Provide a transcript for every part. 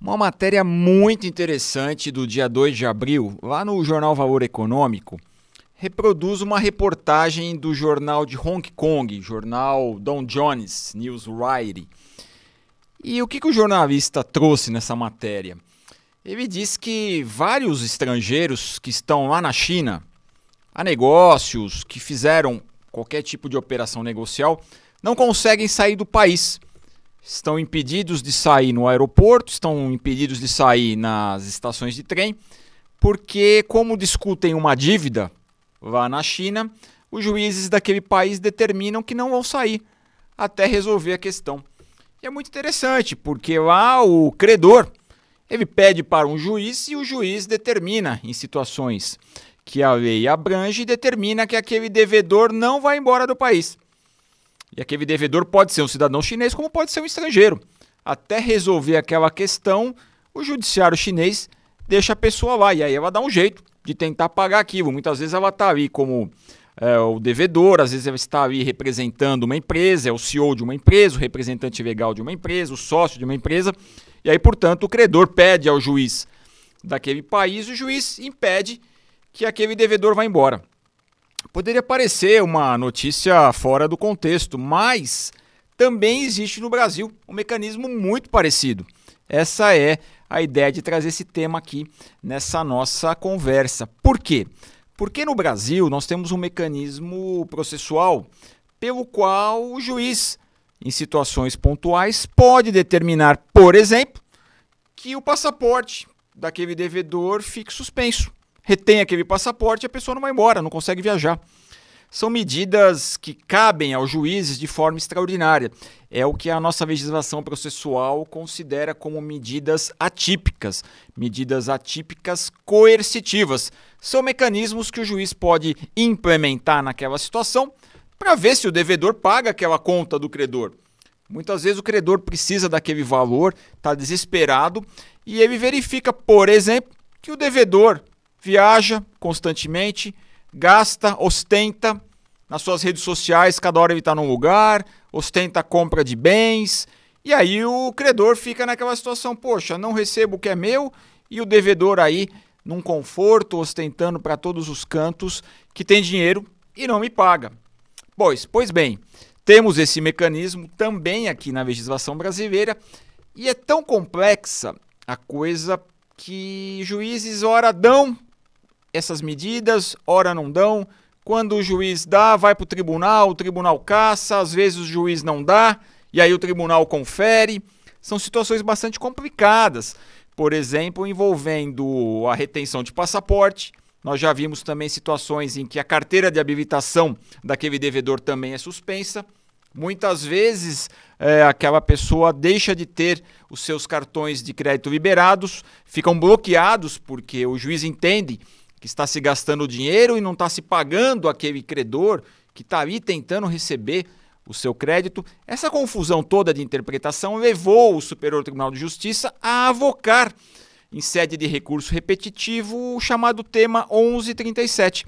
Uma matéria muito interessante do dia 2 de abril, lá no jornal Valor Econômico, reproduz uma reportagem do jornal de Hong Kong, jornal Dow Jones Newswire. E o que o jornalista trouxe nessa matéria? Ele diz que vários estrangeiros que estão lá na China, a negócios, que fizeram qualquer tipo de operação negocial, não conseguem sair do país. Estão impedidos de sair no aeroporto, estão impedidos de sair nas estações de trem, porque como discutem uma dívida lá na China, os juízes daquele país determinam que não vão sair até resolver a questão. E é muito interessante, porque lá o credor, ele pede para um juiz e o juiz determina em situações que a lei abrange e determina que aquele devedor não vai embora do país. E aquele devedor pode ser um cidadão chinês, como pode ser um estrangeiro. Até resolver aquela questão, o judiciário chinês deixa a pessoa lá. E aí ela dá um jeito de tentar pagar aquilo. Muitas vezes ela está ali como o devedor, às vezes ela está ali representando uma empresa, é o CEO de uma empresa, o representante legal de uma empresa, o sócio de uma empresa. E aí, portanto, o credor pede ao juiz daquele país, o juiz impede que aquele devedor vá embora. Poderia parecer uma notícia fora do contexto, mas também existe no Brasil um mecanismo muito parecido. Essa é a ideia de trazer esse tema aqui nessa nossa conversa. Por quê? Porque no Brasil nós temos um mecanismo processual pelo qual o juiz, em situações pontuais, pode determinar, por exemplo, que o passaporte daquele devedor fique suspenso. Retém aquele passaporte e a pessoa não vai embora, não consegue viajar. São medidas que cabem aos juízes de forma extraordinária. É o que a nossa legislação processual considera como medidas atípicas coercitivas. São mecanismos que o juiz pode implementar naquela situação para ver se o devedor paga aquela conta do credor. Muitas vezes o credor precisa daquele valor, está desesperado e ele verifica, por exemplo, que o devedor viaja constantemente, gasta, ostenta nas suas redes sociais, cada hora ele está num lugar, ostenta a compra de bens, e aí o credor fica naquela situação, poxa, não recebo o que é meu, e o devedor aí num conforto, ostentando para todos os cantos, que tem dinheiro e não me paga. Pois bem, temos esse mecanismo também aqui na legislação brasileira, e é tão complexa a coisa que juízes ora dão essas medidas, ora não dão. Quando o juiz dá, vai para o tribunal caça, às vezes o juiz não dá, e aí o tribunal confere. São situações bastante complicadas, por exemplo, envolvendo a retenção de passaporte. Nós já vimos também situações em que a carteira de habilitação daquele devedor também é suspensa. Muitas vezes aquela pessoa deixa de ter os seus cartões de crédito liberados, ficam bloqueados porque o juiz entende que está se gastando dinheiro e não está se pagando aquele credor que está ali tentando receber o seu crédito. Essa confusão toda de interpretação levou o Superior Tribunal de Justiça a avocar, em sede de recurso repetitivo, o chamado tema 1137.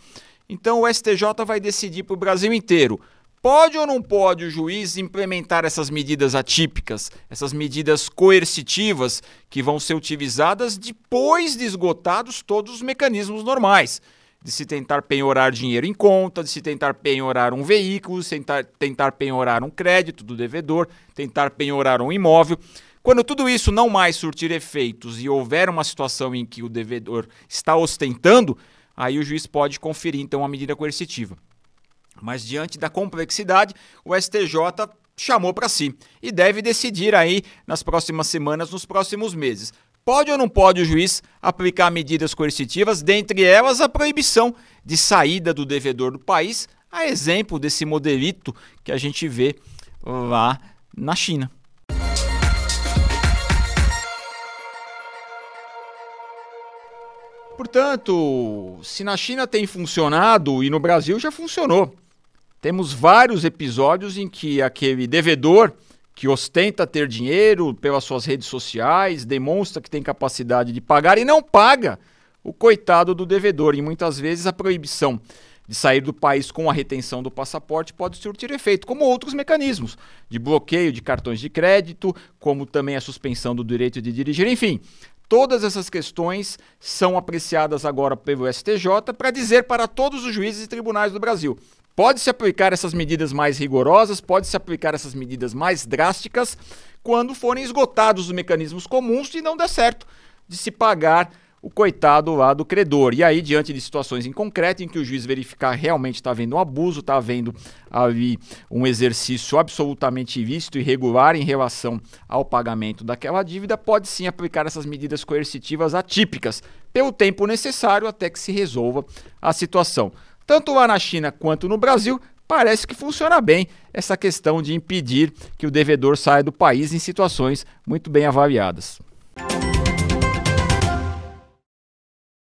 Então o STJ vai decidir para o Brasil inteiro: pode ou não pode o juiz implementar essas medidas atípicas, essas medidas coercitivas que vão ser utilizadas depois de esgotados todos os mecanismos normais, de se tentar penhorar dinheiro em conta, de se tentar penhorar um veículo, de tentar penhorar um crédito do devedor, tentar penhorar um imóvel. Quando tudo isso não mais surtir efeitos e houver uma situação em que o devedor está ostentando, aí o juiz pode conferir então a medida coercitiva. Mas diante da complexidade, o STJ chamou para si e deve decidir aí nas próximas semanas, nos próximos meses. Pode ou não pode o juiz aplicar medidas coercitivas, dentre elas a proibição de saída do devedor do país, a exemplo desse modelito que a gente vê lá na China. Portanto, se na China tem funcionado e no Brasil já funcionou, temos vários episódios em que aquele devedor que ostenta ter dinheiro pelas suas redes sociais, demonstra que tem capacidade de pagar e não paga o coitado do devedor. E muitas vezes a proibição de sair do país com a retenção do passaporte pode surtir efeito, como outros mecanismos de bloqueio de cartões de crédito, como também a suspensão do direito de dirigir, enfim. Todas essas questões são apreciadas agora pelo STJ para dizer para todos os juízes e tribunais do Brasil: pode-se aplicar essas medidas mais rigorosas, pode-se aplicar essas medidas mais drásticas quando forem esgotados os mecanismos comuns e não der certo de se pagar o coitado lá do credor. E aí, diante de situações em concreto em que o juiz verificar realmente está havendo um abuso, está havendo ali um exercício absolutamente ilícito e irregular em relação ao pagamento daquela dívida, pode sim aplicar essas medidas coercitivas atípicas pelo tempo necessário até que se resolva a situação. Tanto lá na China quanto no Brasil, parece que funciona bem essa questão de impedir que o devedor saia do país em situações muito bem avaliadas.